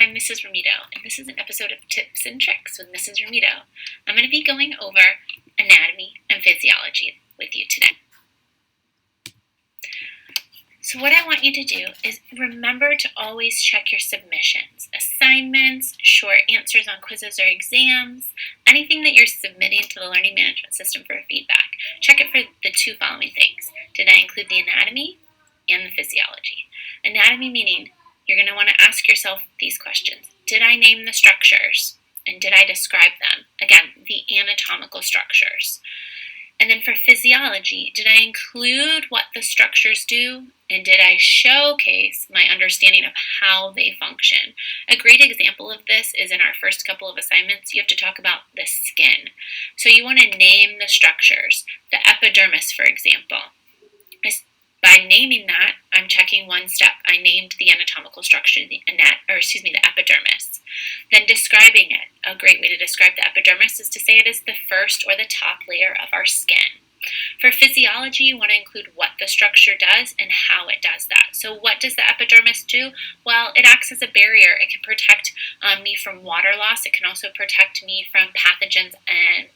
I'm Mrs. Romito, and this is an episode of Tips and Tricks with Mrs. Romito. I'm going to be going over anatomy and physiology with you today. So what I want you to do is remember to always check your submissions, assignments, short answers on quizzes or exams, anything that you're submitting to the learning management system for feedback. Check it for the two following things. Did I include the anatomy and the physiology? Anatomy meaning you're going to want to ask yourself these questions. Did I name the structures? And did I describe them? Again, the anatomical structures. And then for physiology, did I include what the structures do? And did I showcase my understanding of how they function? A great example of this is in our first couple of assignments, you have to talk about the skin. So you want to name the structures. The epidermis, for example. By naming that, I'm checking one step. I named the anatomical structure, the epidermis. Then describing it. A great way to describe the epidermis is to say it is the first or the top layer of our skin. For physiology, you want to include what the structure does and how it does that. So what does the epidermis do? Well, it acts as a barrier. It can protect me from water loss. It can also protect me from pathogens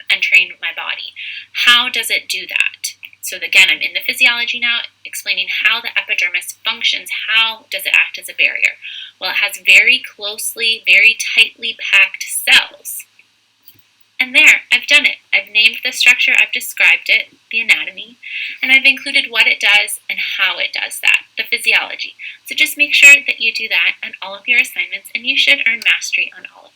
entering my body. How does it do that? So again, I'm in the physiology now, explaining how the epidermis functions. How does it act as a barrier? Well, it has very closely, very tightly packed cells. And there, I've done it. I've named the structure, I've described it, the anatomy, and I've included what it does and how it does that, the physiology. So just make sure that you do that on all of your assignments, and you should earn mastery on all of them.